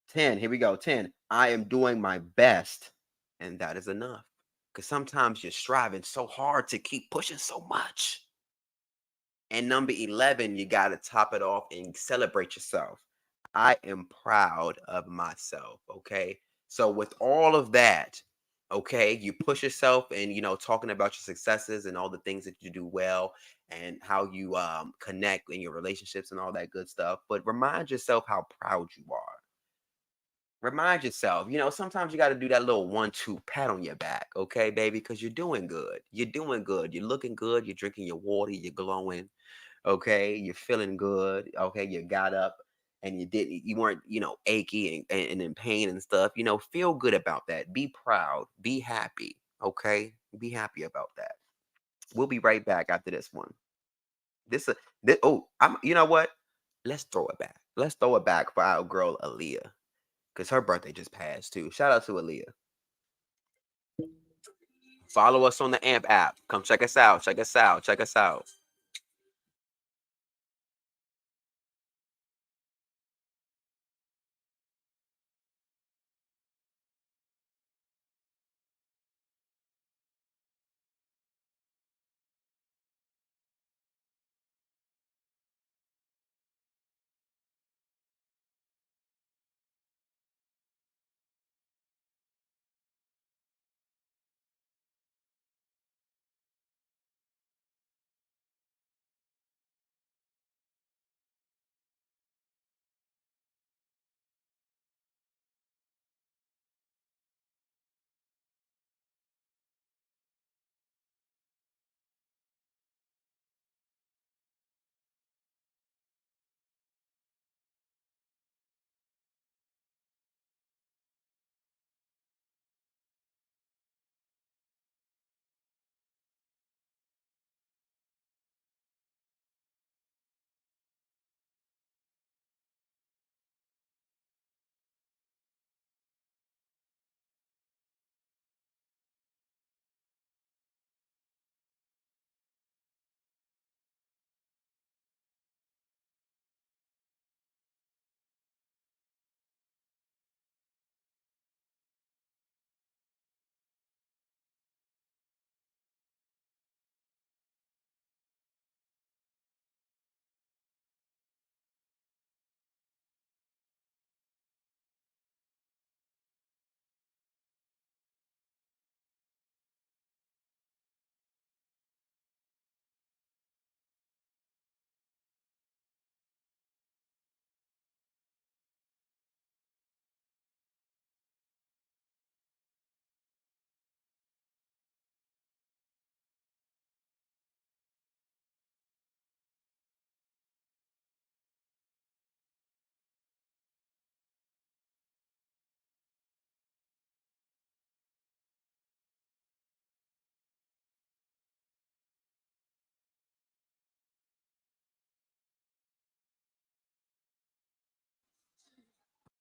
10. Here we go. 10. I am doing my best, and that is enough. Because sometimes you're striving so hard to keep pushing so much. And number 11, you got to top it off and celebrate yourself. I am proud of myself. Okay. So, with all of that, okay, you push yourself and, talking about your successes and all the things that you do well and how you connect in your relationships and all that good stuff. But remind yourself how proud you are. Remind yourself, sometimes you got to do that little 1-2 pat on your back, okay, baby, because you're doing good. You're doing good. You're looking good. You're drinking your water. You're glowing, okay. You're feeling good, okay. You got up and you weren't, achy and in pain and stuff. Feel good about that. Be proud. Be happy, okay. Be happy about that. We'll be right back after this one. This, oh, you know what? Let's throw it back. Let's throw it back for our girl Aaliyah because her birthday just passed too. Shout out to Aaliyah. Follow us on the Amp app. Come check us out. Check us out. Check us out.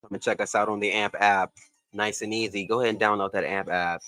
Come and check us out on the Amp app. Nice and easy. Go ahead and download that Amp app.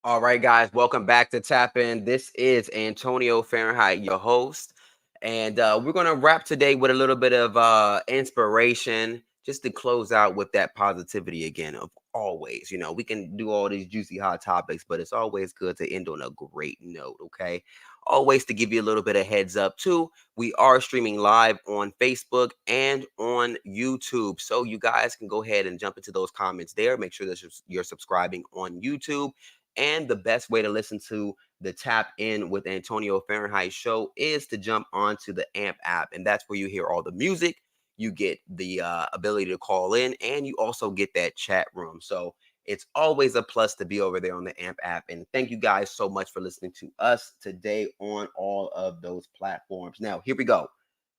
All right, guys, welcome back to Tap In. This is Antonio Fahrenheit, your host, and we're gonna wrap today with a little bit of inspiration, just to close out with that positivity again. Of always, we can do all these juicy hot topics, but it's always good to end on a great note. Okay, always to give you a little bit of heads up too. We are streaming live on Facebook and on YouTube, so you guys can go ahead and jump into those comments there. Make sure that you're subscribing on YouTube, and the best way to listen to the Tap In with Antonio Fahrenheit show is to jump onto the Amp app. And that's where you hear all the music. You get the ability to call in, and you also get that chat room. So it's always a plus to be over there on the Amp app. And thank you guys so much for listening to us today on all of those platforms. Now, here we go.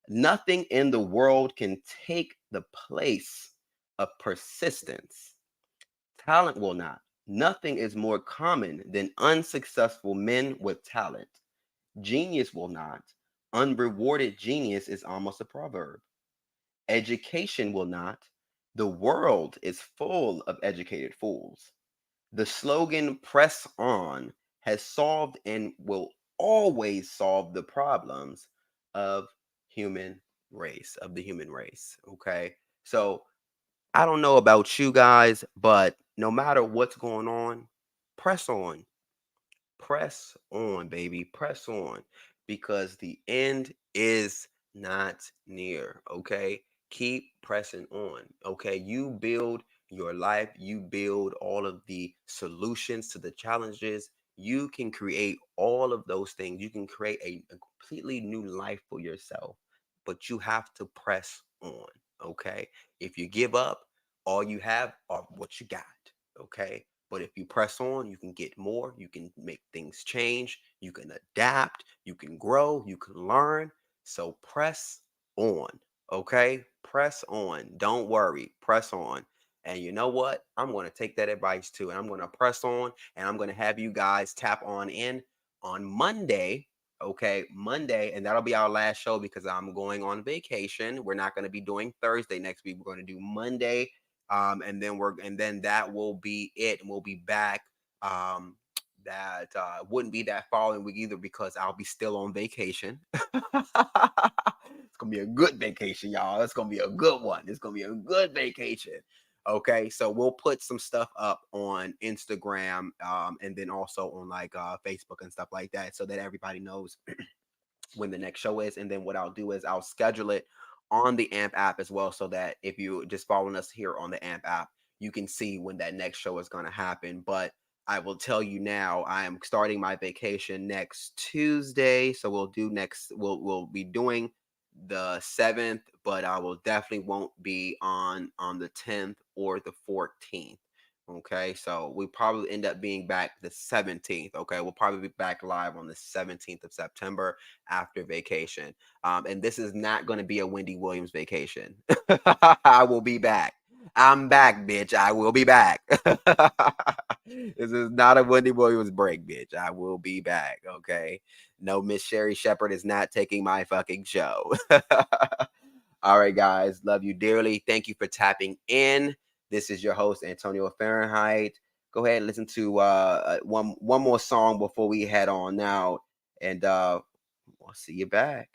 Nothing in the world can take the place of persistence. Talent will not. Nothing is more common than unsuccessful men with talent. Genius will not. Unrewarded genius is almost a proverb. Education will not. The world is full of educated fools. The slogan press on has solved and will always solve the problems of of the human race. Okay. So I don't know about you guys, but no matter what's going on, press on. Press on, baby. Press on, because the end is not near. Okay. Keep pressing on. Okay. You build your life, you build all of the solutions to the challenges. You can create all of those things. You can create a completely new life for yourself, but you have to press on. Okay. If you give up, all you have are what you got. Okay. But if you press on, you can get more, you can make things change, you can adapt, you can grow, you can learn. So press on. Okay. Press on. Don't worry. Press on. And you know what? I'm going to take that advice too. And I'm going to press on, and I'm going to have you guys tap on in on Monday. Okay, Monday, and that'll be our last show because I'm going on vacation. We're not going to be doing Thursday next week. We're going to do Monday, and then that will be it, and we'll be back. That wouldn't be that following week either, because I'll be still on vacation. It's gonna be a good vacation, y'all. It's gonna be a good one. It's gonna be a good vacation. Okay, so we'll put some stuff up on Instagram, and then also on like Facebook and stuff like that, so that everybody knows when the next show is. And then what I'll do is I'll schedule it on the Amp app as well, so that if you just following us here on the Amp app, you can see when that next show is going to happen. But I will tell you now, I am starting my vacation next Tuesday. So we'll be doing the 7th, but I will definitely won't be on the 10th or the 14th. Okay, so we probably end up being back the 17th. Okay, we'll probably be back live on the 17th of September after vacation. And this is not going to be a Wendy Williams vacation. I will be back. I'm back, bitch. I will be back. This is not a Wendy Williams break, bitch. I will be back. Okay. No, Miss Sherry Shepherd is not taking my fucking show. All right, guys. Love you dearly. Thank you for tapping in. This is your host, Antonio Fahrenheit. Go ahead and listen to one more song before we head on now. And we'll see you back.